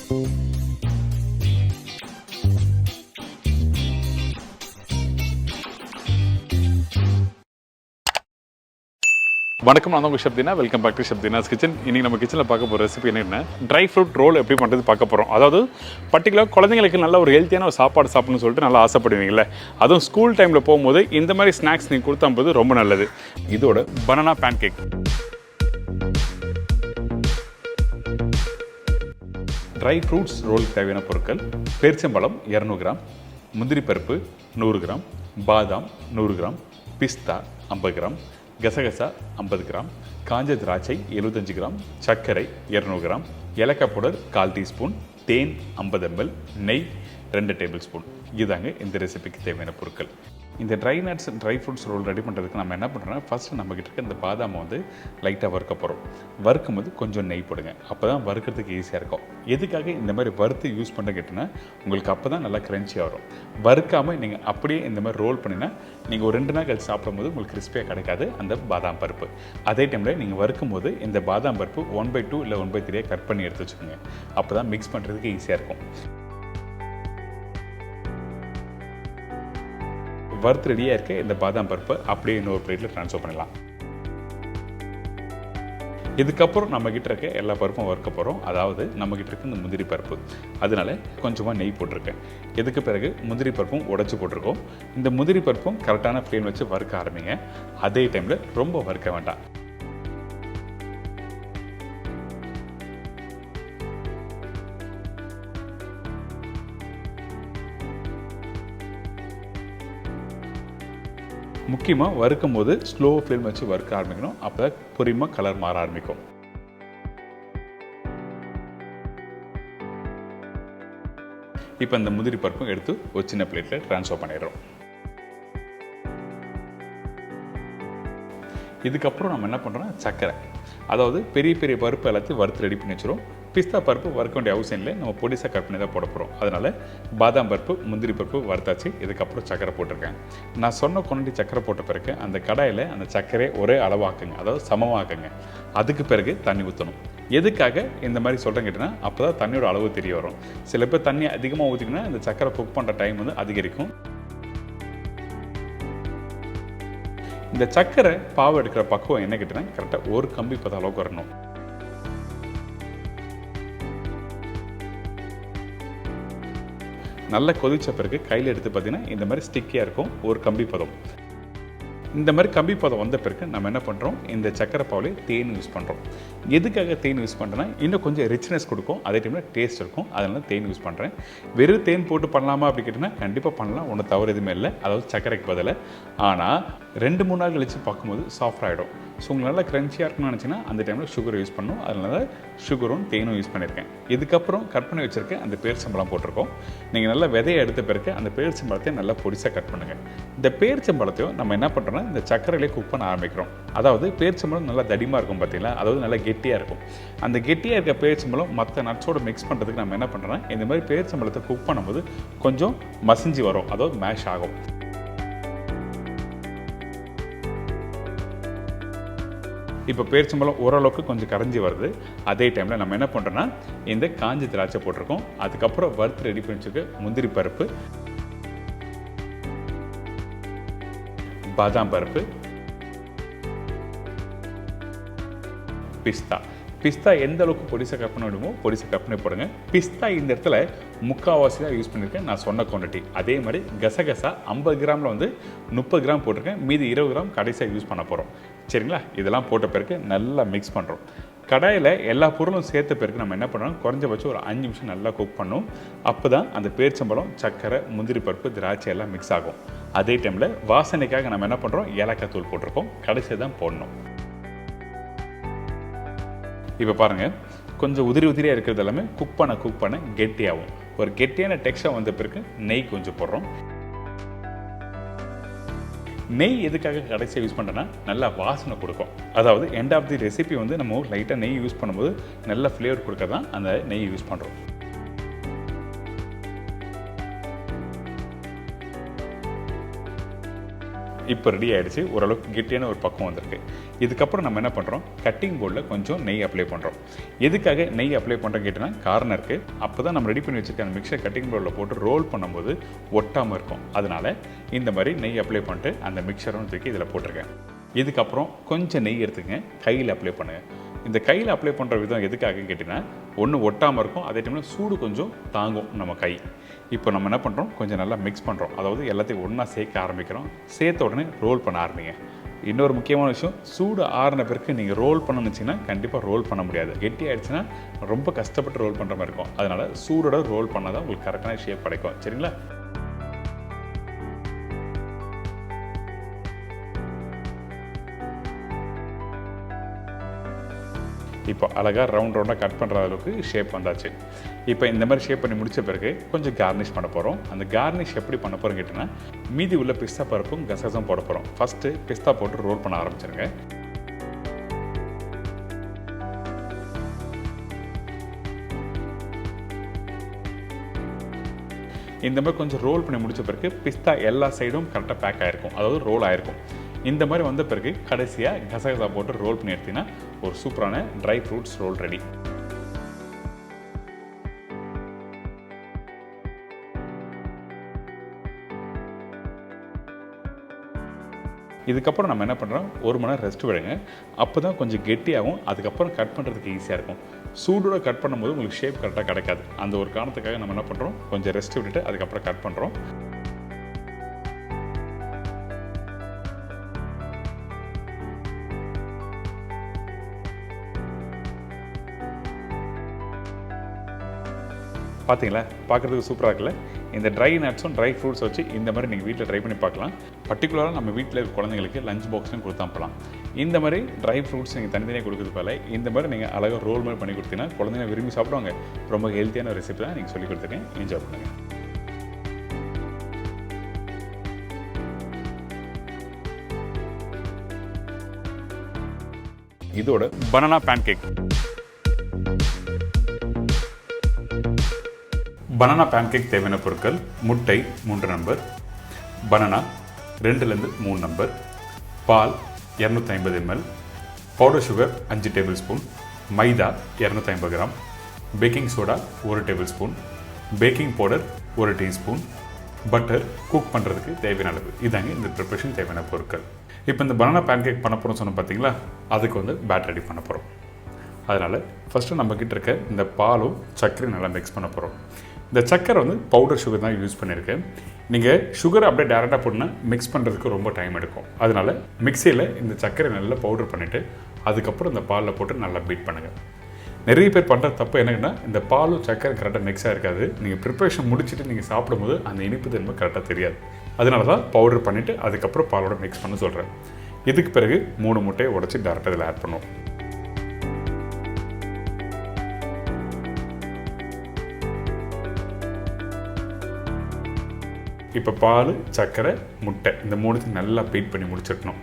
வணக்கம், நான் உங்கள் chef Deena. Welcome back to chef Deena's kitchen. இன்றைக்கி நம்ம கிச்சனில் பார்க்க போகிற ரெசிபி என்ன, ட்ரை ஃப்ரூட் ரோல் எப்படி பண்ணுறது பார்க்க போகிறோம். அதாவது பர்டிகுலர் குழந்தைங்களுக்கு நல்ல ஒரு ஹெல்த்தியான ஒரு சாப்பாடு சாப்பிட்ணுன்னு சொல்லிட்டு நல்லா ஆசைப்படுவீங்களே, அதுவும் ஸ்கூல் டைமில் போகும்போது இந்த மாதிரி ஸ்நாக்ஸ் நீங்கள் கொடுத்தம்போது ரொம்ப நல்லது. இதோட banana pancake, dry fruits ரோலுக்கு தேவையான பொருட்கள்: பேரிச்சம்பழம் 200 கிராம், முந்திரி பருப்பு 100 கிராம், பாதாம் 100 கிராம், பிஸ்தா 50 கிராம், கசகசா 50 கிராம், காஞ்ச திராட்சை 75 கிராம், சர்க்கரை 200 கிராம், ஏலக்காய் பவுடர் 1/4 டீஸ்பூன், தேன் 50 ml, நெய் 2 டேபிள் ஸ்பூன். இதுதாங்க இந்த ரெசிபிக்கு தேவையான பொருட்கள். இந்த dry nuts dry fruits roll ready பண்ணுறதுக்கு நம்ம என்ன பண்ணுறோம்னா, ஃபஸ்ட்டு நம்மக்கிட்ட இருக்க இந்த பாதாமை வந்து லைட்டாக வறுக்க போகிறோம். வறுக்கும் போது கொஞ்சம் நெய் போடுங்க, அப்போ தான் வறுக்கிறதுக்கு ஈஸியாக இருக்கும். எதுக்காக இந்த மாதிரி வறுத்து யூஸ் பண்ண கேட்டிங்கன்னா, உங்களுக்கு அப்போ தான் நல்லா க்ரன்ச்சியாக வரும். வறுக்காமல் நீங்கள் அப்படியே இந்த மாதிரி ரோல் பண்ணினா நீங்கள் ஒரு 2 நாள் கழிச்சு சாப்பிடும்போது உங்களுக்கு கிறிஸ்பியாக கிடைக்காது அந்த பாதாம் பருப்பு. அதே டைமில் நீங்கள் வறுக்கும் போது இந்த பாதாம் பருப்பு 1/2 இல்லை 1/3 கட் பண்ணி எடுத்து வச்சுக்கோங்க. அப்போ தான் மிக்ஸ் பண்ணுறதுக்கு ஈஸியாக இருக்கும். வறுத்து ரெடியாக இருக்க இந்த பாதாம் பருப்பை அப்படியே இன்னொரு பிளேட்டில் ட்ரான்ஸ்ஃபர் பண்ணலாம். இதுக்கப்புறம் நம்மக்கிட்ட இருக்க எல்லா பருப்பும் வறுக்க போகிறோம். அதாவது நம்மக்கிட்ட இருக்க இந்த முந்திரி பருப்பு, அதனால கொஞ்சமாக நெய் போட்டிருக்கேன். இதுக்கு பிறகு முந்திரி பருப்பும் உடைச்சி போட்டிருக்கோம். இந்த முந்திரி பருப்பும் கரெக்டான ஃப்ளேம் வச்சு வறுக்க ஆரம்பிங்க. அதே டைமில் ரொம்ப வறுக்க வேண்டாம். முக்கியமாக வறுக்கும் போது ஸ்லோ ஃப்ளேம் வச்சு வறுக்க ஆரம்பிக்கணும். அப்போ தான் பொறுமையாக கலர் மாற ஆரம்பிக்கும். இப்போ இந்த முந்திரி பருப்பும் எடுத்து ஒரு சின்ன பிளேட்டில் ட்ரான்ஸ்ஃபர் பண்ணிடுறோம். இதுக்கப்புறம் நம்ம என்ன பண்ணுறோம், சர்க்கரை, அதாவது பெரிய பெரிய பருப்பு எல்லாத்தையும் வறுத்து ரெடி பண்ணி வச்சுரும். பிஸ்தா பருப்பு வறுக்க வேண்டிய அவசியம் இல்லை, நம்ம பொடிசாக கட் பண்ணி தான் போட போகிறோம். அதனால் பாதாம் பருப்பு முந்திரி பருப்பு வறுத்தாச்சு. இதுக்கப்புறம் சர்க்கரை போட்டிருக்கேன். நான் சொன்ன குவான்டிட்டி சர்க்கரை போட்ட பிறகு அந்த கடாயில் அந்த சர்க்கரையை ஒரே அளவாக்குங்க, அதாவது சமமாக்குங்க. அதுக்கு பிறகு தண்ணி ஊற்றணும். எதுக்காக இந்த மாதிரி சொல்கிறேன் கேட்டிங்கன்னா, அப்போ தான் தண்ணியோட அளவு தெரிய வரும். சில பேர் தண்ணி அதிகமாக ஊற்றிங்கன்னா இந்த சர்க்கரை குக் பண்ணுற டைம் வந்து அதிகரிக்கும். இந்த சர்க்கரை பாவு எடுக்கிற பக்குவம் என்ன கேட்டிங்கன்னா, கரெக்டாக ஒரு கம்பி பத அளவுக்கு வரணும். நல்லா கொதிச்ச பிறகு கையில் எடுத்து பார்த்தீங்கன்னா இந்த மாதிரி ஸ்டிக்கியாக இருக்கும், ஒரு கம்பி பதம். இந்த மாதிரி கம்பி பதம் வந்த பிறகு நம்ம என்ன பண்ணுறோம், இந்த சக்கரை பாவுலே தேன் யூஸ் பண்ணுறோம். எதுக்காக தேன் யூஸ் பண்ணுறேன்னா, இன்னும் கொஞ்சம் ரிச்னஸ் கொடுக்கும், அதே டைமில் டேஸ்ட் இருக்கும். அதனால தேன் யூஸ் பண்ணுறேன். வெறும் தேன் போட்டு பண்ணலாமா அப்படி கேட்டிங்கன்னா, கண்டிப்பாக பண்ணலாம், ஒன்றும் தவறு எதுவுமே இல்லை. அதாவது சக்கரைக்கு பதில். ஆனால் 2-3 நாள் கழித்து பார்க்கும்போது சாஃப்ட் ஆகிடும். ஸோ உங்களுக்கு நல்லா க்ரன்ச்சியாக இருக்குன்னு நினச்சிங்கன்னா அந்த டைமில் சுகர் யூஸ் பண்ணணும். அதனால சுகரும் தேனும் யூஸ் பண்ணியிருக்கேன். இதுக்கப்புறம் கட் பண்ணி வச்சுருக்கேன் அந்த பேரிச்சம்பழம் போட்டிருக்கோம். நீங்கள் நல்லா விதையை எடுத்த பிறகு அந்த பேரிச்சம்பழத்தையும் நல்லா பொடிசாக கட் பண்ணுங்கள். இந்த பேரிச்சம்பழத்தையும் நம்ம என்ன பண்ணுறோன்னா, இந்த சக்கரையிலே குக் பண்ண ஆரம்பிக்கிறோம். அதாவது பேரிச்சம்பழம் நல்லா தடிமாக இருக்கும் பார்த்தீங்களா, அதாவது நல்லா கெட்டியாக இருக்கும். அந்த கெட்டியாக இருக்க பேரிச்சம்பழம் மற்ற நட்ஸோடு மிக்ஸ் பண்ணுறதுக்கு நம்ம என்ன பண்ணுறோன்னா, இந்த மாதிரி பேரிச்சம்பழத்தை குக் பண்ணும்போது கொஞ்சம் மசிஞ்சு வரும், அதாவது மேஷ் ஆகும். இப்போ பேரிச்சம்பழம் ஓரளவுக்கு கொஞ்சம் கரைஞ்சி வருது. அதே டைமில் நம்ம என்ன பண்ணுறோன்னா, இந்த காஞ்சி திராட்சை போட்டிருக்கோம். அதுக்கப்புறம் வறுத்து ரெடி பண்ணி வச்சுருக்க முந்திரி பருப்பு, பாதாம் பருப்பு, பிஸ்தா. பிஸ்தா எந்த அளவுக்கு பொடிசை கட் பண்ண விடுமோ பொடிசை கட் பண்ணி போடுங்க. பிஸ்தா இந்த இடத்துல முக்கால்வாசி தான் யூஸ் பண்ணியிருக்கேன், நான் சொன்ன குவான்டிட்டி. அதே மாதிரி கசகசா 50 கிராமில் வந்து 30 கிராம் போட்டிருக்கேன், மீதி 20 கிராம் கடைசியாக யூஸ் பண்ண போகிறோம். சரிங்களா? இதெல்லாம் போட்ட பிறகு நல்லா மிக்ஸ் பண்ணுறோம். கடாயில் எல்லா பொருளும் சேர்த்த பிறகு நம்ம என்ன பண்ணுறோம், குறைஞ்சபட்சம் ஒரு 5 நிமிஷம் நல்லா குக் பண்ணும். அப்போ தான் அந்த பேரிச்சம்பழம், சர்க்கரை, முந்திரி பருப்பு, திராட்சை எல்லாம் மிக்ஸ் ஆகும். அதே டைமில் வாசனைக்காக நம்ம என்ன பண்ணுறோம், ஏலக்காய் தூள் போட்டிருக்கோம், கடைசியாக தான் போடணும். இப்போ பாருங்கள், கொஞ்சம் உதிரி உதிரியாக இருக்கிறது எல்லாமே குக் பண்ண கெட்டியாகும். ஒரு கெட்டியான டெக்ஸ்டர் வந்த பிறகு நெய் கொஞ்சம் போடுறோம். நெய் எதுக்காக கடைசியாக யூஸ் பண்ணுறேன்னா, நல்லா வாசனை கொடுக்கும். அதாவது எண்ட் ஆஃப் தி ரெசிபி வந்து நம்ம லைட்டாக நெய் யூஸ் பண்ணும்போது நல்ல ஃப்ளேவர் கொடுக்க தான் அந்த நெய் யூஸ் பண்ணுறோம். இப்போ ரெடி ஆகிடுச்சு, ஓரளவுக்கு கெட்டியான ஒரு பக்கம் வந்திருக்கு. இதுக்கப்புறம் நம்ம என்ன பண்ணுறோம், கட்டிங் போர்டில் கொஞ்சம் நெய் அப்ளை பண்ணுறோம். எதுக்காக நெய் அப்ளை பண்ணுறோம் கேட்டால் காரணம் இருக்குது. அப்போ தான் நம்ம ரெடி பண்ணி வச்சுருக்க அந்த மிக்சர் கட்டிங் போர்டில் போட்டு ரோல் பண்ணும்போது ஒட்டாமல் இருக்கும். அதனால் இந்த மாதிரி நெய் அப்ளை பண்ணிட்டு அந்த மிக்சரும் தூக்கி இதில் போட்டிருக்கேன். இதுக்கப்புறம் கொஞ்சம் நெய் எடுத்துக்கங்க, கையில் அப்ளை பண்ணுங்கள். இந்த கையில் அப்ளை பண்ணுற விதம் எதுக்காக கேட்டிங்கன்னா, ஒன்று ஒட்டாமல் இருக்கும், அதே டைமில் சூடு கொஞ்சம் தாங்கும் நம்ம கை. இப்போ நம்ம என்ன பண்ணுறோம், கொஞ்சம் நல்லா மிக்ஸ் பண்ணுறோம். அதாவது எல்லாத்தையும் ஒன்றா சேர்க்க ஆரம்பிக்கிறோம். சேர்த்த உடனே ரோல் பண்ண ஆரம்பிங்க. இன்னொரு முக்கியமான விஷயம், சூடு ஆறின பிறகு நீங்கள் ரோல் பண்ணணும்னு வச்சிங்கன்னா கண்டிப்பாக ரோல் பண்ண முடியாது. கெட்டி ஆகிடுச்சுன்னா ரொம்ப கஷ்டப்பட்டு ரோல் பண்ணுற மாதிரி இருக்கும். அதனால் சூடோட ரோல் பண்ணால் தான் உங்களுக்கு கரெக்டான ஷேப் கிடைக்கும். சரிங்களா? இப்போ அழகாக ரவுண்டாக கட் பண்ணுற அளவுக்கு ஷேப் வந்தாச்சு. இப்போ இந்த மாதிரி ஷேப் பண்ணி முடித்த பிறகு கொஞ்சம் கார்னிஷ் பண்ண போகிறோம். அந்த கார்னிஷ் எப்படி பண்ண போகிறோம் கேட்டிங்கன்னா, மீதி உள்ள பிஸ்தா பருப்பும் கசகசாவும் போட போகிறோம். ஃபஸ்ட்டு பிஸ்தா போட்டு ரோல் பண்ண ஆரம்பிச்சிருங்க. இந்த மாதிரி கொஞ்சம் ரோல் பண்ணி முடித்த பிறகு பிஸ்தா எல்லா சைடும் கரெக்டாக பேக் ஆகிருக்கும், அதாவது ரோல் ஆகிருக்கும். இந்த மாதிரி வந்த பிறகு கடைசியாக கசகசா போட்டு ரோல் பண்ணி எடுத்தீங்கன்னா ஒரு சூப்பரான ட்ரை ஃப்ரூட்ஸ் ரோல் ரெடி. இதுக்கப்புறம் நம்ம என்ன பண்ணுறோம், 1 மணி நேரம் ரெஸ்ட் விடுங்க. அப்போ தான் கொஞ்சம் கெட்டியாகும். அதுக்கப்புறம் கட் பண்ணுறதுக்கு ஈஸியாக இருக்கும். சூடோட கட் பண்ணும்போது உங்களுக்கு ஷேப் கரெக்டாக கிடைக்காது. அந்த ஒரு காரணத்துக்காக நம்ம என்ன பண்ணுறோம், கொஞ்சம் ரெஸ்ட் விட்டுட்டு அதுக்கப்புறம் கட் பண்ணுறோம். பார்த்தீங்களா, பார்க்குறதுக்கு சூப்பராக இருக்குல்ல. இந்த ட்ரை நட்ஸும் ட்ரை ஃப்ரூட்ஸ் வச்சு இந்த மாதிரி நீங்கள் வீட்டில் ட்ரை பண்ணி பார்க்கலாம். பர்டிகுலராக நம்ம வீட்டில் இருக்க குழந்தைங்களுக்கு லஞ்ச் பாக்ஸ்லையும் கொடுத்து அனுப்பலாம். இந்த மாதிரி ட்ரை ஃப்ரூட்ஸ் நீங்கள் தனித்தனியாக கொடுக்குறது போல இந்த மாதிரி நீங்கள் அழகாக ரோல் மாதிரி பண்ணி கொடுத்தீங்கன்னா குழந்தைங்க விரும்பி சாப்பிடுவாங்க. ரொம்ப ஹெல்த்தியான ஒரு ரெசிபி தான் நீங்கள் சொல்லி கொடுத்துருக்கேன். என்ஜாய் பண்ணுங்கள். இதோட பனானா பேன்கேக். பனானா பேன்கேக் தேவையான பொருட்கள்: முட்டை 3 நம்பர், பனானா 2லேருந்து 3 நம்பர், பால் 250 ml, powder sugar 5 tablespoon, maida 250 gram, baking soda 1 tablespoon, baking powder 1 teaspoon, butter cook பண்ணுறதுக்கு தேவையான அளவு. இதாங்க இந்த ப்ரிப்பரேஷன் தேவையான பொருட்கள். இப்போ இந்த பனானா பேன்கேக் பண்ண போகிறோம்னு சொன்னோம் பார்த்தீங்களா, அதுக்கு வந்து பேட்டர் ரெடி பண்ண போகிறோம். அதனால் ஃபஸ்ட்டு நம்மக்கிட்ட இருக்க இந்த பாலும் சர்க்கரையும் நல்லா மிக்ஸ் பண்ண போகிறோம். இந்த சர்க்கரை வந்து பவுடர் சுகர் தான் யூஸ் பண்ணியிருக்கேன். நீங்கள் சுகரை அப்படியே டேரெக்டாக போட்டுனா மிக்ஸ் பண்ணுறதுக்கு ரொம்ப டைம் எடுக்கும். அதனால் மிக்சியில் இந்த சர்க்கரை நல்லா பவுடர் பண்ணிவிட்டு அதுக்கப்புறம் இந்த பாலில் போட்டு நல்லா பீட் பண்ணுங்கள். நிறைய பேர் பண்ணுற தப்பு என்னன்னா, இந்த பாலும் சர்க்கரை கரெக்டாக மிக்ஸாக இருக்காது. நீங்கள் ப்ரிப்பரேஷன் முடிச்சுட்டு நீங்கள் சாப்பிடும்போது அந்த இனிப்பு தன்மை கரெக்டாக தெரியாது. அதனால தான் பவுடர் பண்ணிவிட்டு அதுக்கப்புறம் பாலோட மிக்ஸ் பண்ண சொல்கிறேன். இதுக்கு பிறகு 3 முட்டையை உடச்சி டேரெக்டாக இதில் ஆட் பண்ணுவோம். இப்போ பால், சர்க்கரை, முட்டை இந்த 3த்தையும் நல்லா பீட் பண்ணி முடிச்சிடணும்.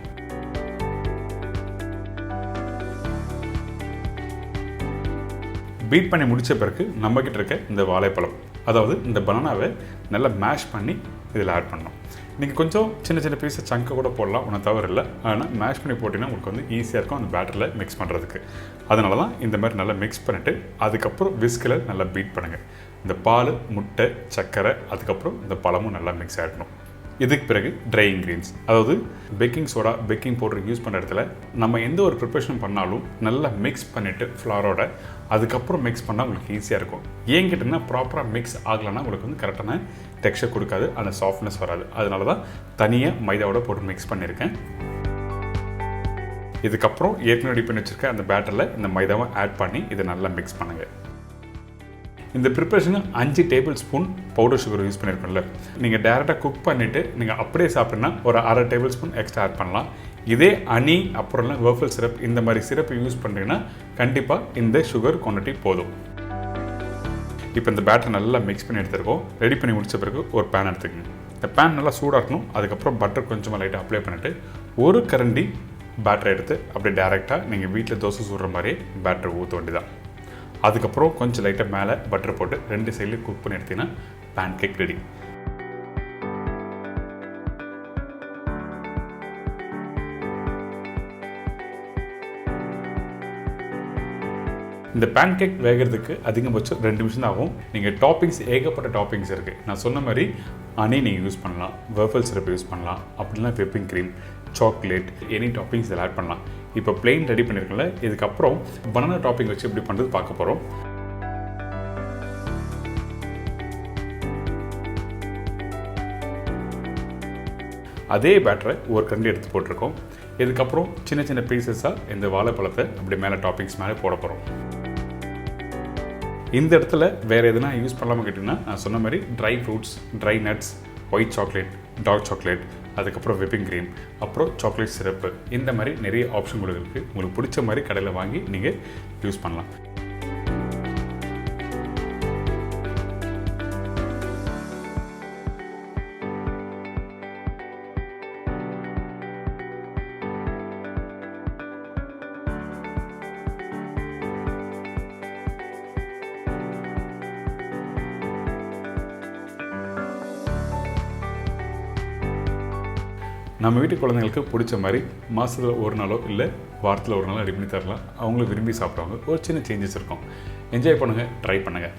பீட் பண்ணி முடித்த பிறகு நம்மக்கிட்ட இருக்க இந்த வாழைப்பழம், அதாவது இந்த பனானாவை நல்லா மேஷ் பண்ணி இதில் ஆட் பண்ணணும். நீங்கள் கொஞ்சம் சின்ன சின்ன பீஸை சங்கை கூட போடலாம், ஒன்றும் தவறு இல்லை. ஆனால் மேஷ் பண்ணி போட்டிங்கன்னா உங்களுக்கு வந்து ஈஸியாக இருக்கும் அந்த பேட்டரில் மிக்ஸ் பண்ணுறதுக்கு. அதனால தான் இந்த மாதிரி நல்லா மிக்ஸ் பண்ணிவிட்டு அதுக்கப்புறம் விஸ்கில் நல்லா பீட் பண்ணுங்கள். இந்த பால், முட்டை, சர்க்கரை, அதுக்கப்புறம் இந்த பழமும் நல்லா மிக்ஸ் ஆகிடணும். இதுக்கு பிறகு ட்ரை இன்க்ரீடியன்ஸ், அதாவது baking soda, baking powder use பண்ணுற இடத்துல நம்ம எந்த ஒரு ப்ரிப்பரேஷன் பண்ணாலும் நல்லா மிக்ஸ் பண்ணிவிட்டு ஃப்ளாரோட அதுக்கப்புறம் மிக்ஸ் பண்ணால் உங்களுக்கு ஈஸியாக இருக்கும். ஏன் கேட்டிங்கன்னா, ப்ராப்பராக மிக்ஸ் ஆகலைன்னா உங்களுக்கு வந்து கரெக்டான டெக்ஸ்சர் கொடுக்காது, அந்த சாஃப்ட்னஸ் வராது. அதனால தான் தனியாக மைதாவோட போட்டு மிக்ஸ் பண்ணியிருக்கேன். இதுக்கப்புறம் ஏற்கனவே ரெடி பண்ணி வச்சுருக்க அந்த பேட்டரில் இந்த மைதாவை ஆட் பண்ணி இதை நல்லா மிக்ஸ் பண்ணுங்கள். இந்த ப்ரிப்பரேஷனுக்கு 5 tablespoon powder sugar use பண்ணியிருக்கோம்ல, நீங்கள் டேரெக்டாக குக் பண்ணிவிட்டு நீங்கள் அப்படியே சாப்பிட்னா ஒரு 1/2 டேபிள் ஸ்பூன் எக்ஸ்ட்ரா ஆட் பண்ணலாம். இதே அனி அப்புறம்லாம் வேர்ஃபல் சிரப் இந்த மாதிரி சிரப் யூஸ் பண்ணுறீங்கன்னா கண்டிப்பாக இந்த சுகர் குவான்டிட்டி போதும். இப்போ இந்த பேட்டர் நல்லா மிக்ஸ் பண்ணி எடுத்துருக்கோம். ரெடி பண்ணி முடித்த பிறகு ஒரு பேன் எடுத்துக்கோங்க. இந்த பேன் நல்லா சூடாக இருக்கணும். அதுக்கப்புறம் பட்டர் கொஞ்சமாக லைட்டாக அப்ளை பண்ணிவிட்டு ஒரு கரண்டி பேட்டரை எடுத்து அப்படியே டேரெக்டாக நீங்கள் வீட்டில் தோசை சுடுற மாதிரியே பேட்டரை ஊற்ற வேண்டியதான். அதுக்கப்புறம் கொஞ்சம் லைட்டாக மேலே பட்டர் போட்டு 2 சைட்லேயும் குக் பண்ணி எடுத்தீங்கன்னா பேன் கேக் ரெடி. இந்த பேன் கேக் வேகிறதுக்கு அதிகபட்சம் 2 நிமிஷம் தான் ஆகும். நீங்கள் டாப்பிங்ஸ் ஏகப்பட்ட டாப்பிங்ஸ் இருக்குது. நான் சொன்ன மாதிரி ஹனி நீங்கள் யூஸ் பண்ணலாம், வேர்ஃபல் சிரப் யூஸ் பண்ணலாம், அப்படின்னா whipping cream, chocolate, any toppings இதில் ஆட் பண்ணலாம். இப்போ பிளெயின் ரெடி பண்ணியிருக்கல, இதுக்கப்புறம் பனானா டாப்பிங் வச்சு எப்படி பண்ணுறது பார்க்க போகிறோம். அதே பேட்டரை ஒரு கரண்டி எடுத்து போட்டிருக்கோம். இதுக்கப்புறம் சின்ன சின்ன பீசஸாக இந்த வாழைப்பழத்தை அப்படி மேலே டாப்பிங்ஸ் மேலே போட போகிறோம். இந்த இடத்துல வேறு எதுனா யூஸ் பண்ணலாமல் கேட்டிங்கன்னா, நான் சொன்ன மாதிரி dry fruits, dry nuts, white chocolate, dark chocolate, அதுக்கப்புறம் விப்பிங் க்ரீம், அப்புறம் சாக்லேட் சிரப்பு, இந்த மாதிரி நிறைய ஆப்ஷன் இருக்குது. உங்களுக்கு பிடிச்ச மாதிரி கடையில் வாங்கி நீங்கள் யூஸ் பண்ணலாம். நம்ம வீட்டு குழந்தைங்களுக்கு பிடிச்ச மாதிரி மாதத்தில் ஒரு நாளோ இல்லை வாரத்தில் ஒரு நாளோ ரெடி பண்ணி தரலாம். அவங்களும் விரும்பி சாப்பிடுவாங்க. ஒரு சின்ன சேஞ்சஸ் இருக்கும். என்ஜாய் பண்ணுங்கள், ட்ரை பண்ணுங்கள்.